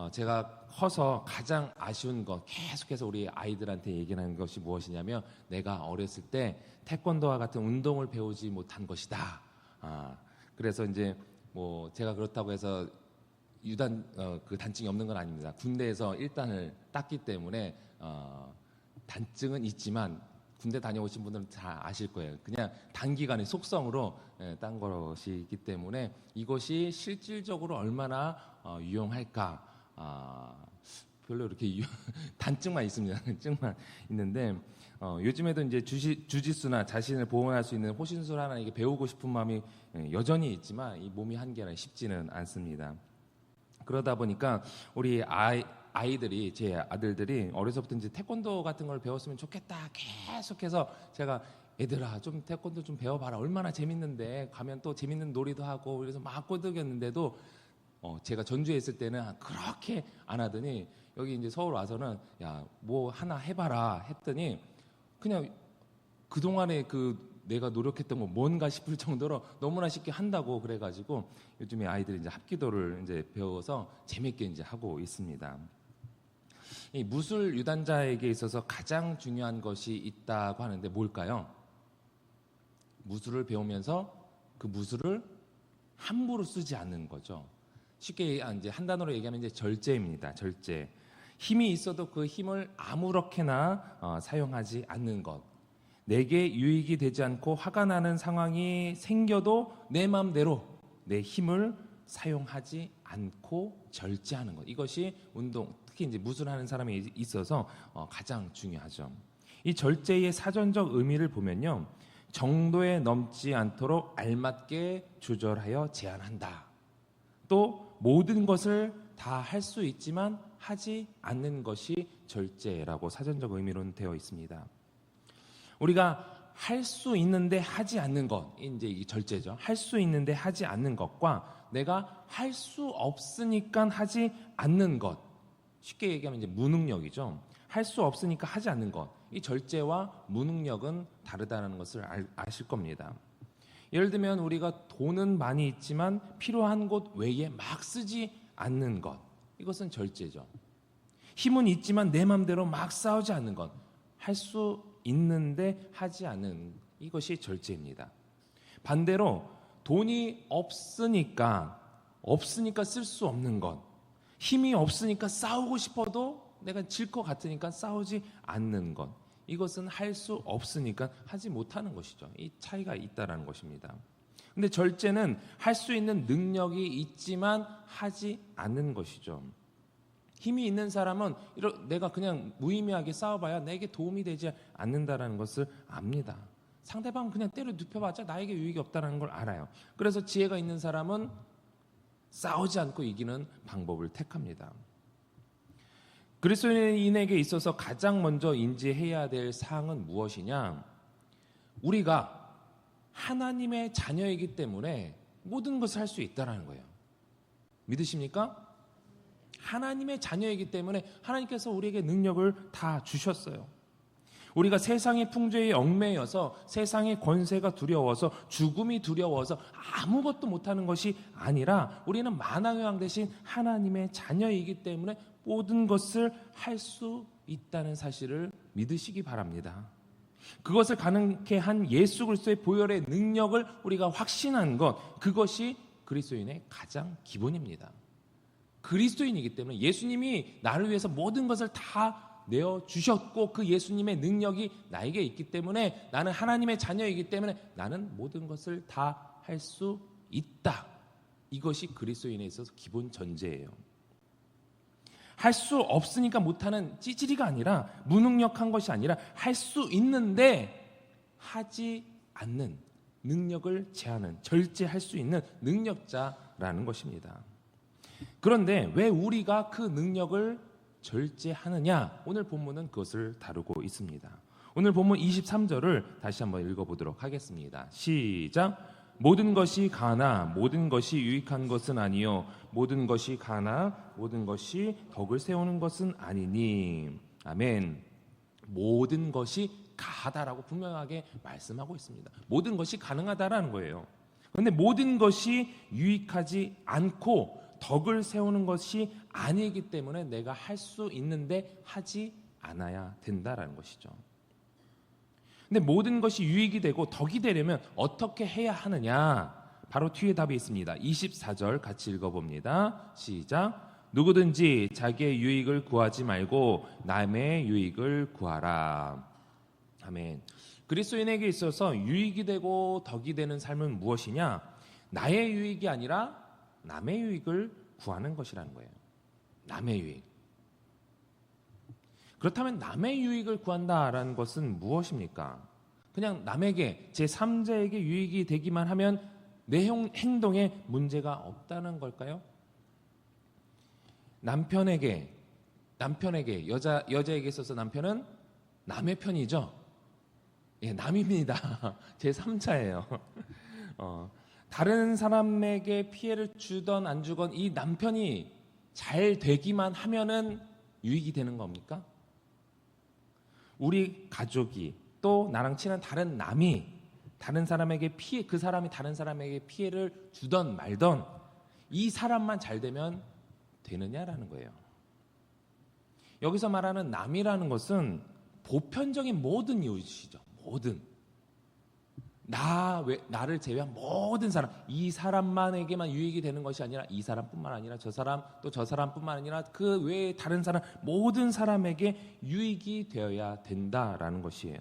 제가 커서 가장 아쉬운 것, 계속해서 우리 아이들한테 얘기하는 것이 무엇이냐면, 내가 어렸을 때 태권도와 같은 운동을 배우지 못한 것이다. 그래서 이제 뭐 제가 그렇다고 해서 그 단증이 없는 건 아닙니다. 군대에서 1단을 땄기 때문에 단증은 있지만, 군대 다녀오신 분들은 다 아실 거예요. 그냥 단기간의 속성으로 딴 것이기 때문에 이것이 실질적으로 얼마나 유용할까, 별로 이렇게 단증만 있습니다. 단증만 있는데, 요즘에도 이제 주짓수나 자신을 보호할 수 있는 호신술 하나 이게 배우고 싶은 마음이 여전히 있지만, 이 몸이 한계라 쉽지는 않습니다. 그러다 보니까 우리 아이들이, 제 아들들이 어려서부터 이제 태권도 같은 걸 배웠으면 좋겠다 계속해서 제가, 얘들아 좀 태권도 좀 배워봐라, 얼마나 재밌는데, 가면 또 재밌는 놀이도 하고, 그래서 막 꼬드겼는데도 제가 전주에 있을 때는 그렇게 안 하더니, 여기 이제 서울 와서는 야 뭐 하나 해봐라 했더니, 그냥 그동안에 내가 노력했던 거 뭔가 싶을 정도로 너무나 쉽게 한다고 그래가지고, 요즘에 아이들이 이제 합기도를 이제 배워서 재밌게 이제 하고 있습니다. 이 무술 유단자에게 있어서 가장 중요한 것이 있다고 하는데 뭘까요? 무술을 배우면서 그 무술을 함부로 쓰지 않는 거죠. 쉽게 이제 한 단어로 얘기하면 이제 절제입니다. 절제. 힘이 있어도 그 힘을 아무렇게나 사용하지 않는 것. 내게 유익이 되지 않고 화가 나는 상황이 생겨도 내 마음대로 내 힘을 사용하지 않고 절제하는 것. 이것이 운동, 특히 이제 무술하는 사람이 있어서 가장 중요하죠. 이 절제의 사전적 의미를 보면요, 정도에 넘지 않도록 알맞게 조절하여 제한한다. 또 모든 것을 다 할 수 있지만 하지 않는 것이 절제라고 사전적 의미로는 되어 있습니다. 우리가 할 수 있는데 하지 않는 것, 이제 이 절제죠. 할 수 있는데 하지 않는 것과 내가 할 수 없으니까 하지 않는 것, 쉽게 얘기하면 이제 무능력이죠. 할 수 없으니까 하지 않는 것, 이 절제와 무능력은 다르다는 것을 아실 겁니다. 예를 들면 우리가 돈은 많이 있지만 필요한 곳 외에 막 쓰지 않는 것, 이것은 절제죠. 힘은 있지만 내 마음대로 막 싸우지 않는 것, 할 수 있는데 하지 않는, 이것이 절제입니다. 반대로 돈이 없으니까 쓸 수 없는 것, 힘이 없으니까 싸우고 싶어도 내가 질 것 같으니까 싸우지 않는 것, 이것은 할 수 없으니까 하지 못하는 것이죠. 이 차이가 있다는 것입니다. 근데 절제는 할 수 있는 능력이 있지만 하지 않는 것이죠. 힘이 있는 사람은 내가 그냥 무의미하게 싸워봐야 내게 도움이 되지 않는다는 것을 압니다. 상대방은 그냥 때려 눕혀봤자 나에게 유익이 없다는 걸 알아요. 그래서 지혜가 있는 사람은 싸우지 않고 이기는 방법을 택합니다. 그리스도인에게 있어서 가장 먼저 인지해야 될 사항은 무엇이냐? 우리가 하나님의 자녀이기 때문에 모든 것을 할 수 있다는 거예요. 믿으십니까? 하나님의 자녀이기 때문에 하나님께서 우리에게 능력을 다 주셨어요. 우리가 세상의 풍조에 얽매여서, 세상의 권세가 두려워서, 죽음이 두려워서 아무것도 못하는 것이 아니라, 우리는 만왕의 왕 대신 하나님의 자녀이기 때문에 모든 것을 할 수 있다는 사실을 믿으시기 바랍니다. 그것을 가능케 한 예수 그리스도의 보혈의 능력을 우리가 확신한 것, 그것이 그리스도인의 가장 기본입니다. 그리스도인이기 때문에 예수님이 나를 위해서 모든 것을 다 내어주셨고, 그 예수님의 능력이 나에게 있기 때문에, 나는 하나님의 자녀이기 때문에 나는 모든 것을 다 할 수 있다. 이것이 그리스도인에 있어서 기본 전제예요. 할 수 없으니까 못하는 찌질이가 아니라, 무능력한 것이 아니라, 할 수 있는데 하지 않는, 능력을 제하는, 절제할 수 있는 능력자라는 것입니다. 그런데 왜 우리가 그 능력을 절제하느냐? 오늘 본문은 그것을 다루고 있습니다. 오늘 본문 23절을 다시 한번 읽어보도록 하겠습니다. 시작. 모든 것이 가나 모든 것이 유익한 것은 아니요 모든 것이 가나 모든 것이 덕을 세우는 것은 아니니. 아멘. 모든 것이 가하다라고 분명하게 말씀하고 있습니다. 모든 것이 가능하다라는 거예요. 그런데 모든 것이 유익하지 않고 덕을 세우는 것이 아니기 때문에 내가 할 수 있는데 하지 않아야 된다라는 것이죠. 근데 모든 것이 유익이 되고 덕이 되려면 어떻게 해야 하느냐? 바로 뒤에 답이 있습니다. 24절 같이 읽어봅니다. 시작. 누구든지 자기의 유익을 구하지 말고 남의 유익을 구하라. 아멘. 그리스도인에게 있어서 유익이 되고 덕이 되는 삶은 무엇이냐? 나의 유익이 아니라 남의 유익을 구하는 것이라는 거예요. 남의 유익. 그렇다면 남의 유익을 구한다라는 것은 무엇입니까? 그냥 남에게, 제3자에게 유익이 되기만 하면 내 행동에 문제가 없다는 걸까요? 남편에게 여자에게 있어서 남편은 남의 편이죠. 예, 남입니다. 제3자예요. 다른 사람에게 피해를 주던 안 주건 이 남편이 잘 되기만 하면은 유익이 되는 겁니까? 우리 가족이 또 나랑 친한 다른 남이 다른 사람에게 그 사람이 다른 사람에게 피해를 주던 말던 이 사람만 잘 되면 되느냐라는 거예요. 여기서 말하는 남이라는 것은 보편적인 모든 이웃이죠. 모든 나를 제외한 모든 사람, 이 사람만에게만 유익이 되는 것이 아니라 이 사람뿐만 아니라 저 사람 또 저 사람뿐만 아니라 그 외에 다른 사람 모든 사람에게 유익이 되어야 된다라는 것이에요.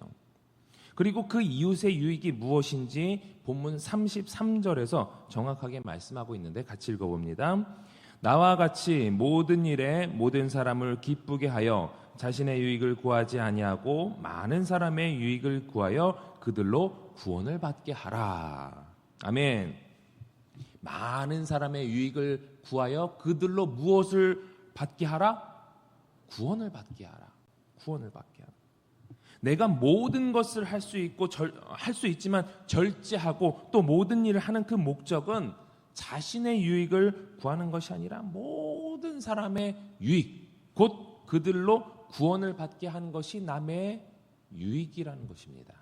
그리고 그 이웃의 유익이 무엇인지 본문 33절에서 정확하게 말씀하고 있는데 같이 읽어봅니다. 나와 같이 모든 일에 모든 사람을 기쁘게 하여 자신의 유익을 구하지 아니하고 많은 사람의 유익을 구하여 그들로 구원을 받게 하라. 아멘. 많은 사람의 유익을 구하여 그들로 무엇을 받게 하라? 구원을 받게 하라. 구원을 받게 하라. 내가 모든 것을 할 수 있고 할 수 있지만 절제하고 또 모든 일을 하는 그 목적은 자신의 유익을 구하는 것이 아니라 모든 사람의 유익, 곧 그들로 구원을 받게 한 것이 남의 유익이라는 것입니다.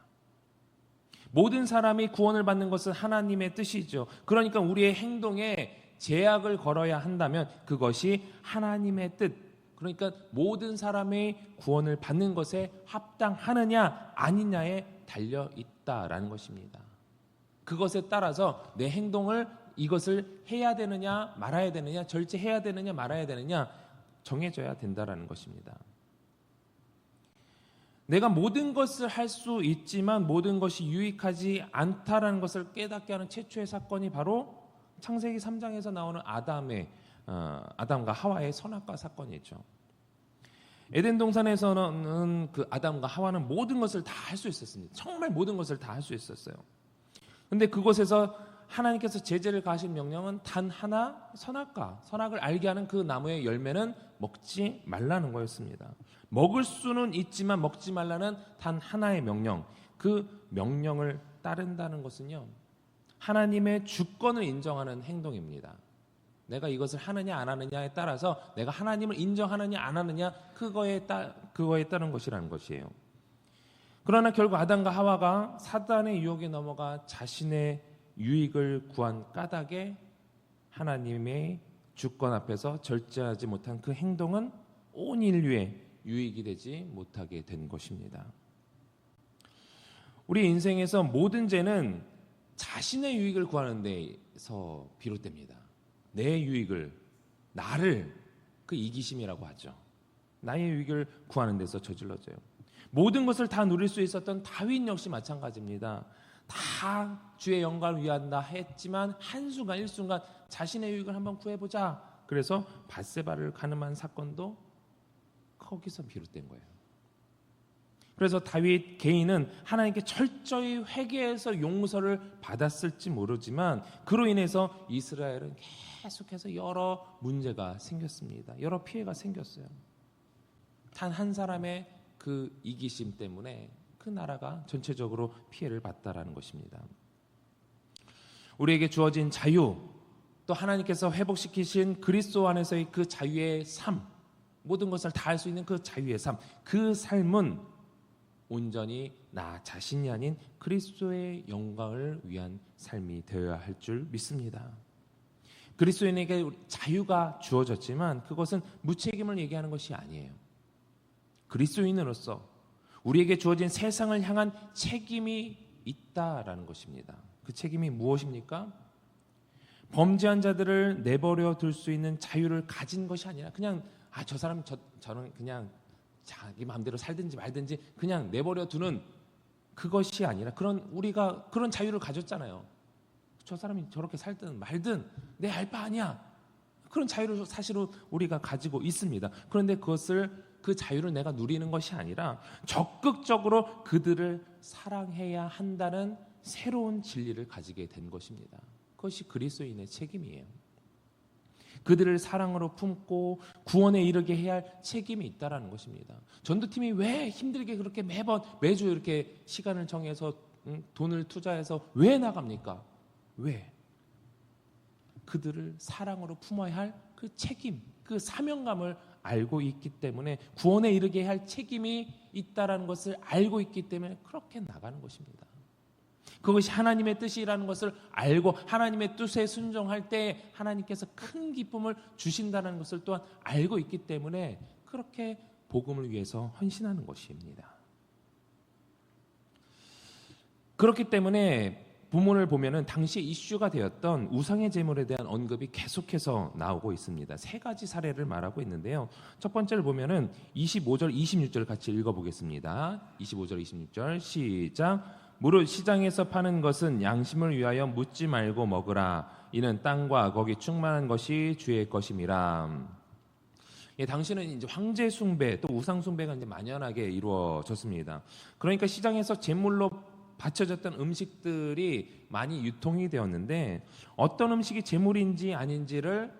모든 사람이 구원을 받는 것은 하나님의 뜻이죠. 그러니까 우리의 행동에 제약을 걸어야 한다면 그것이 하나님의 뜻, 그러니까 모든 사람의 구원을 받는 것에 합당하느냐 아니냐에 달려 있다라는 것입니다. 그것에 따라서 내 행동을 이것을 해야 되느냐 말아야 되느냐, 절제해야 되느냐 말아야 되느냐 정해져야 된다라는 것입니다. 내가 모든 것을 할 수 있지만 모든 것이 유익하지 않다라는 것을 깨닫게 하는 최초의 사건이 바로 창세기 3장에서 나오는 아담과 하와의 선악과 사건이죠. 에덴 동산에서는 그 아담과 하와는 모든 것을 다 할 수 있었습니다. 정말 모든 것을 다 할 수 있었어요. 그런데 그곳에서 하나님께서 제재를 가하신 명령은 단 하나, 선악을 알게 하는 그 나무의 열매는 먹지 말라는 거였습니다. 먹을 수는 있지만 먹지 말라는 단 하나의 명령, 그 명령을 따른다는 것은요, 하나님의 주권을 인정하는 행동입니다. 내가 이것을 하느냐 안 하느냐에 따라서 내가 하나님을 인정하느냐 안 하느냐 그거에 따른 것이라는 것이에요. 그러나 결국 아담과 하와가 사단의 유혹에 넘어가 자신의 유익을 구한 까닭에 하나님의 주권 앞에서 절제하지 못한 그 행동은 온 인류의 유익이 되지 못하게 된 것입니다. 우리 인생에서 모든 죄는 자신의 유익을 구하는 데서 비롯됩니다. 내 유익을, 나를, 그 이기심이라고 하죠. 나의 유익을 구하는 데서 저질러져요. 모든 것을 다 누릴 수 있었던 다윗 역시 마찬가지입니다. 다 주의 영광을 위한다 했지만 한순간 일순간 자신의 유익을 한번 구해보자. 그래서 밧세바를 가늠한 사건도 거기서 비롯된 거예요. 그래서 다윗 개인은 하나님께 철저히 회개해서 용서를 받았을지 모르지만 그로 인해서 이스라엘은 계속해서 여러 문제가 생겼습니다. 여러 피해가 생겼어요. 단 한 사람의 그 이기심 때문에 그 나라가 전체적으로 피해를 봤다라는 것입니다. 우리에게 주어진 자유, 또 하나님께서 회복시키신 그리스도 안에서의 그 자유의 삶, 모든 것을 다 할 수 있는 그 자유의 삶, 그 삶은 온전히 나 자신이 아닌 그리스도의 영광을 위한 삶이 되어야 할 줄 믿습니다. 그리스도인에게 자유가 주어졌지만 그것은 무책임을 얘기하는 것이 아니에요. 그리스도인으로서 우리에게 주어진 세상을 향한 책임이 있다라는 것입니다. 그 책임이 무엇입니까? 범죄한 자들을 내버려 둘 수 있는 자유를 가진 것이 아니라 그냥 저 사람 저는 그냥 자기 마음대로 살든지 말든지 그냥 내버려 두는 그것이 아니라 우리가 그런 자유를 가졌잖아요. 저 사람이 저렇게 살든 말든 내 알 바 아니야. 그런 자유를 사실은 우리가 가지고 있습니다. 그런데 그 자유를 내가 누리는 것이 아니라 적극적으로 그들을 사랑해야 한다는 새로운 진리를 가지게 된 것입니다. 그것이 그리스도인의 책임이에요. 그들을 사랑으로 품고 구원에 이르게 해야 할 책임이 있다라는 것입니다. 전도팀이 왜 힘들게 그렇게 매주 이렇게 시간을 정해서 돈을 투자해서 왜 나갑니까? 왜? 그들을 사랑으로 품어야 할 그 책임, 그 사명감을 알고 있기 때문에 구원에 이르게 할 책임이 있다라는 것을 알고 있기 때문에 그렇게 나가는 것입니다. 그것이 하나님의 뜻이라는 것을 알고 하나님의 뜻에 순종할 때 하나님께서 큰 기쁨을 주신다는 것을 또한 알고 있기 때문에 그렇게 복음을 위해서 헌신하는 것입니다. 그렇기 때문에 본문을 보면은 당시 이슈가 되었던 우상의 제물에 대한 언급이 계속해서 나오고 있습니다. 세 가지 사례를 말하고 있는데요. 첫 번째를 보면은 25절, 26절 같이 읽어보겠습니다. 25절, 26절 시작. 무릇 시장에서 파는 것은 양심을 위하여 묻지 말고 먹으라. 이는 땅과 거기 충만한 것이 주의 것임이라. 당시는 이제 황제 숭배 또 우상 숭배가 이제 만연하게 이루어졌습니다. 그러니까 시장에서 제물로 바쳐졌던 음식들이 많이 유통이 되었는데 어떤 음식이 제물인지 아닌지를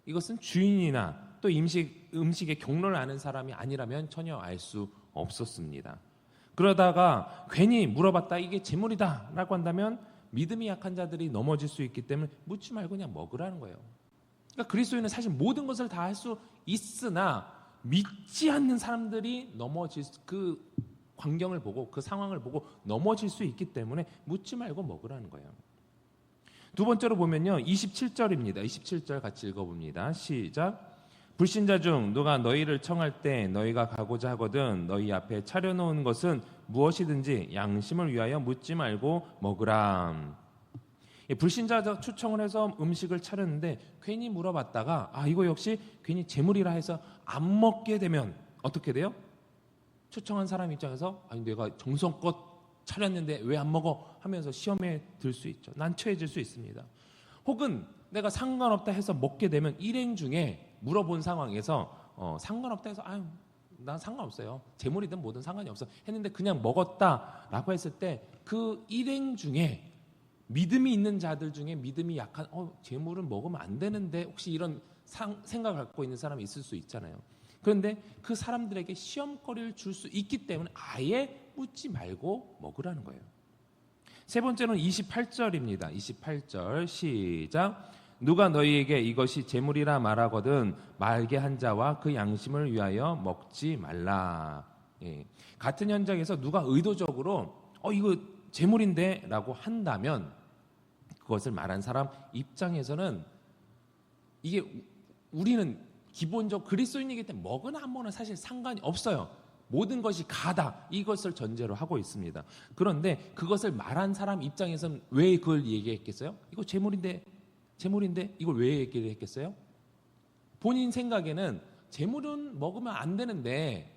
이것은 주인이나 또 음식의 경로를 아는 사람이 아니라면 전혀 알 수 없었습니다. 그러다가 괜히 물어봤다 이게 제물이다 라고 한다면 믿음이 약한 자들이 넘어질 수 있기 때문에 묻지 말고 그냥 먹으라는 거예요. 그러니까 그리스도인은 사실 모든 것을 다 할 수 있으나 믿지 않는 사람들이 넘어질 그 광경을 보고 그 상황을 보고 넘어질 수 있기 때문에 묻지 말고 먹으라는 거예요. 두 번째로 보면요 27절입니다. 27절 같이 읽어봅니다. 시작. 불신자 중 누가 너희를 청할 때 너희가 가고자 하거든 너희 앞에 차려놓은 것은 무엇이든지 양심을 위하여 묻지 말고 먹으라. 불신자 초청을 해서 음식을 차렸는데 괜히 물어봤다가 이거 역시 괜히 제물이라 해서 안 먹게 되면 어떻게 돼요? 초청한 사람 입장에서 내가 정성껏 차렸는데 왜 안 먹어? 하면서 시험에 들 수 있죠. 난처해질 수 있습니다. 혹은 내가 상관없다 해서 먹게 되면 일행 중에 물어본 상황에서 상관없다 해서 난 상관없어요. 제물이든 뭐든 상관이 없어 했는데 그냥 먹었다라고 했을 때 그 일행 중에 믿음이 있는 자들 중에 믿음이 약한 제물은 먹으면 안 되는데 혹시 이런 생각을 갖고 있는 사람이 있을 수 있잖아요. 그런데 그 사람들에게 시험거리를 줄 수 있기 때문에 아예 묻지 말고 먹으라는 거예요. 세 번째는 28절입니다. 28절 시작. 누가 너희에게 이것이 제물이라 말하거든 말게 한 자와 그 양심을 위하여 먹지 말라. 같은 현장에서 누가 의도적으로 이거 제물인데 라고 한다면 그것을 말한 사람 입장에서는 이게 우리는 기본적으로 그리스도인이기 때문에 먹으나 안 먹으나 사실 상관이 없어요. 모든 것이 가다 이것을 전제로 하고 있습니다. 그런데 그것을 말한 사람 입장에서는 왜 그걸 얘기했겠어요? 이거 제물인데 이걸 왜 얘기를 했겠어요? 본인 생각에는 제물은 먹으면 안 되는데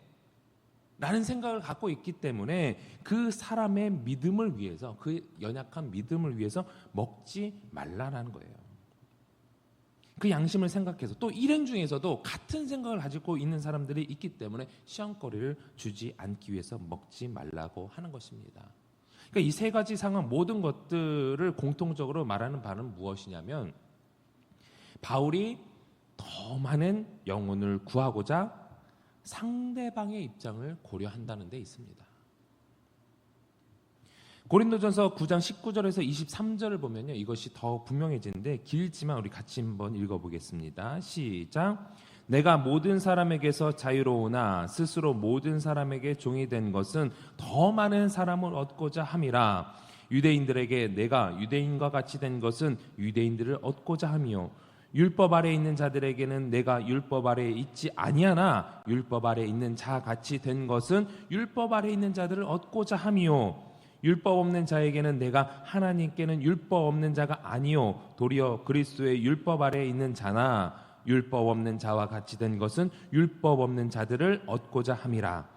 라는 생각을 갖고 있기 때문에 그 사람의 믿음을 위해서 그 연약한 믿음을 위해서 먹지 말라라는 거예요. 그 양심을 생각해서 또 일행 중에서도 같은 생각을 가지고 있는 사람들이 있기 때문에 시험거리를 주지 않기 위해서 먹지 말라고 하는 것입니다. 그러니까 이 세 가지 상황 모든 것들을 공통적으로 말하는 바는 무엇이냐면 바울이 더 많은 영혼을 구하고자 상대방의 입장을 고려한다는 데 있습니다. 고린도전서 9장 19절에서 23절을 보면요 이것이 더 분명해지는데 길지만 우리 같이 한번 읽어보겠습니다. 시작. 내가 모든 사람에게서 자유로우나 스스로 모든 사람에게 종이 된 것은 더 많은 사람을 얻고자 함이라. 유대인들에게 내가 유대인과 같이 된 것은 유대인들을 얻고자 함이요 율법 아래에 있는 자들에게는 내가 율법 아래에 있지 아니하나 율법 아래에 있는 자 같이 된 것은 율법 아래에 있는 자들을 얻고자 함이요 율법 없는 자에게는 내가 하나님께는 율법 없는 자가 아니요 도리어 그리스도의 율법 아래에 있는 자나 율법 없는 자와 같이 된 것은 율법 없는 자들을 얻고자 함이라.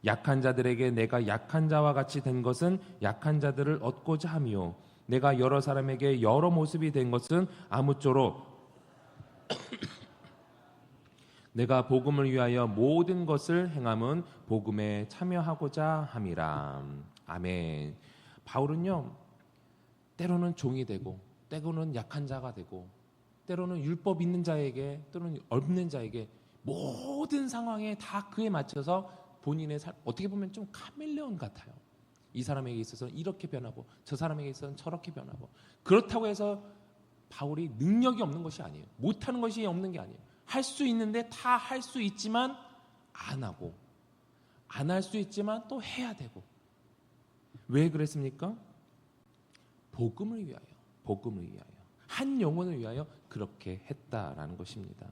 약한 자들에게 내가 약한 자와 같이 된 것은 약한 자들을 얻고자 함이요 내가 여러 사람에게 여러 모습이 된 것은 아무쪼록 내가 복음을 위하여 모든 것을 행함은 복음에 참여하고자 함이라. 아멘. 바울은요, 때로는 종이 되고 때로는 약한 자가 되고 때로는 율법 있는 자에게 또는 없는 자에게 모든 상황에 다 그에 맞춰서 본인의 삶, 어떻게 보면 좀 카멜레온 같아요. 이 사람에게 있어서는 이렇게 변하고 저 사람에게 있어서는 저렇게 변하고. 그렇다고 해서 바울이 능력이 없는 것이 아니에요. 못하는 것이 없는 게 아니에요. 할 수 있는데 다 할 수 있지만 안 하고, 안 할 수 있지만 또 해야 되고. 왜 그랬습니까? 복음을 위하여, 복음을 위하여, 한 영혼을 위하여 그렇게 했다라는 것입니다.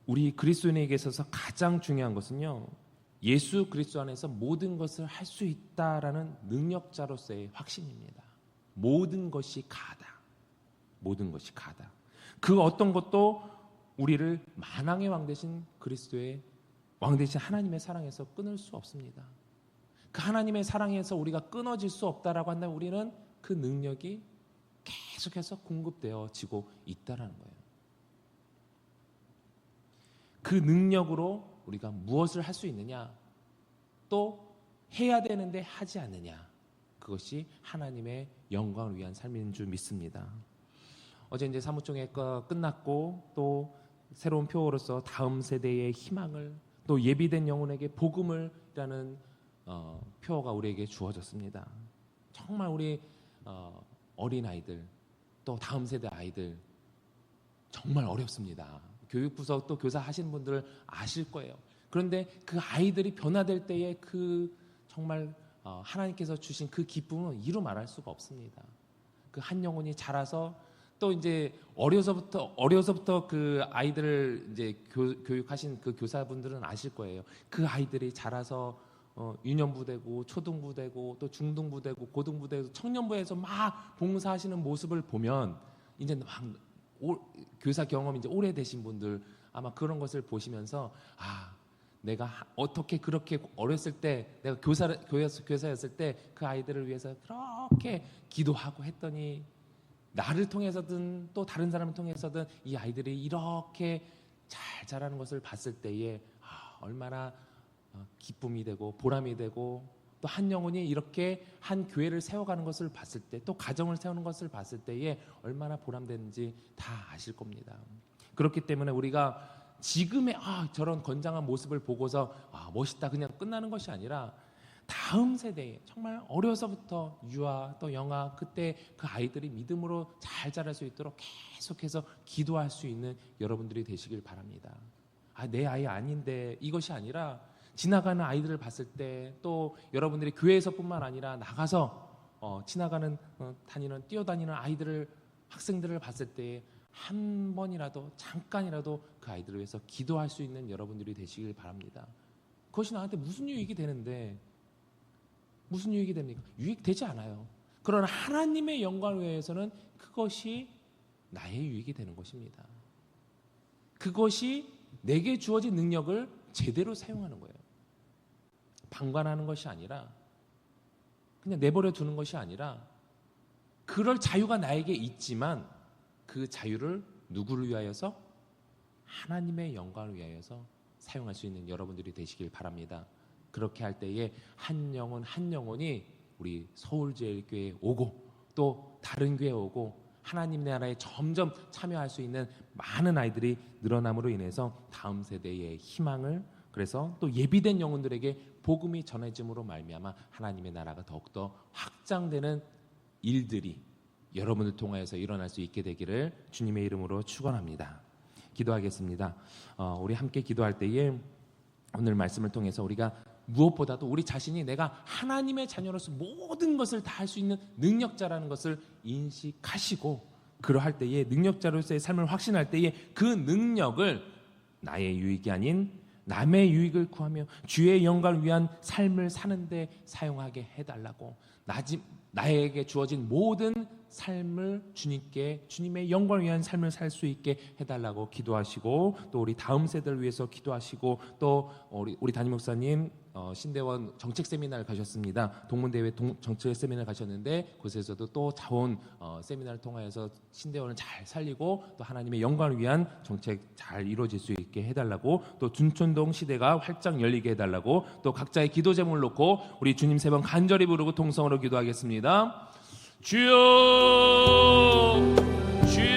우리 그리스도인에게 있어서 가장 중요한 것은요, 예수 그리스도 안에서 모든 것을 할 수 있다라는 능력자로서의 확신입니다. 모든 것이 가다. 모든 것이 가다. 그 어떤 것도 우리를 만왕의 왕 되신 그리스도의 왕 되신 하나님의 사랑에서 끊을 수 없습니다. 그 하나님의 사랑에서 우리가 끊어질 수 없다라고 한다면 우리는 그 능력이 계속해서 공급되어지고 있다라는 거예요. 그 능력으로 우리가 무엇을 할 수 있느냐, 또 해야 되는데 하지 않느냐, 그것이 하나님의 영광을 위한 삶인 줄 믿습니다. 어제 이제 사무총회가 끝났고 또 새로운 표어로서 다음 세대의 희망을, 또 예비된 영혼에게 복음을이라는 표어가 우리에게 주어졌습니다. 정말 우리 어린 아이들, 또 다음 세대 아이들 정말 어렵습니다. 교육부서 또 교사 하시는 분들 아실 거예요. 그런데 그 아이들이 변화될 때에 그 정말 하나님께서 주신 그 기쁨은 이루 말할 수가 없습니다. 그 한 영혼이 자라서 또 이제 어려서부터 그 아이들을 이제 교육하신 그 교사분들은 아실 거예요. 그 아이들이 자라서 유년부 되고 초등부 되고 또 중등부 되고 고등부 되고 청년부에서 막 봉사하시는 모습을 보면 이제 막 교사 경험이 이제 오래되신 분들 아마 그런 것을 보시면서 내가 어떻게 그렇게 어렸을 때 내가 교사였을 때 그 아이들을 위해서 그렇게 기도하고 했더니 나를 통해서든 또 다른 사람을 통해서든 이 아이들이 이렇게 잘 자라는 것을 봤을 때에 얼마나 기쁨이 되고 보람이 되고 또 한 영혼이 이렇게 한 교회를 세워가는 것을 봤을 때, 또 가정을 세우는 것을 봤을 때에 얼마나 보람되는지 다 아실 겁니다. 그렇기 때문에 우리가 지금의 저런 건장한 모습을 보고서 멋있다 그냥 끝나는 것이 아니라 다음 세대에 정말 어려서부터 유아 또 영아 그때 그 아이들이 믿음으로 잘 자랄 수 있도록 계속해서 기도할 수 있는 여러분들이 되시길 바랍니다. 내 아이 아닌데 이것이 아니라 지나가는 아이들을 봤을 때, 또 여러분들이 교회에서뿐만 아니라 나가서 지나가는 뛰어다니는 아이들을, 학생들을 봤을 때 한 번이라도 잠깐이라도 그 아이들을 위해서 기도할 수 있는 여러분들이 되시길 바랍니다. 그것이 나한테 무슨 유익이 되는데, 무슨 유익이 됩니까? 유익되지 않아요. 그러나 하나님의 영광을 위해서는 그것이 나의 유익이 되는 것입니다. 그것이 내게 주어진 능력을 제대로 사용하는 거예요. 방관하는 것이 아니라, 그냥 내버려 두는 것이 아니라, 그럴 자유가 나에게 있지만 그 자유를 누구를 위하여서? 하나님의 영광을 위하여서 사용할 수 있는 여러분들이 되시길 바랍니다. 그렇게 할 때에 한 영혼 한 영혼이 우리 서울제일교회에 오고 또 다른 교회에 오고 하나님 나라에 점점 참여할 수 있는 많은 아이들이 늘어남으로 인해서 다음 세대의 희망을, 그래서 또 예비된 영혼들에게 복음이 전해짐으로 말미암아 하나님의 나라가 더욱더 확장되는 일들이 여러분을 통하여서 일어날 수 있게 되기를 주님의 이름으로 축원합니다. 기도하겠습니다. 우리 함께 기도할 때에 오늘 말씀을 통해서 우리가 무엇보다도 우리 자신이 내가 하나님의 자녀로서 모든 것을 다 할 수 있는 능력자라는 것을 인식하시고, 그러할 때에 능력자로서의 삶을 확신할 때에 그 능력을 나의 유익이 아닌 남의 유익을 구하며 주의 영광을 위한 삶을 사는데 사용하게 해달라고, 나에게 주어진 모든 삶을 주님께, 주님의 영광을 위한 삶을 살 수 있게 해달라고 기도하시고, 또 우리 다음 세대를 위해서 기도하시고, 또 우리 담임 목사님 신대원 정책 세미나를 가셨습니다. 동문대회 정책 세미나를 가셨는데, 그곳에서도 또 자원 세미나를 통하여서 신대원을 잘 살리고 또 하나님의 영광을 위한 정책 잘 이루어질 수 있게 해달라고, 또 둔촌동 시대가 활짝 열리게 해달라고, 또 각자의 기도 제목을 놓고 우리 주님 세 번 간절히 부르고 통성으로 기도하겠습니다. 주여, 주여.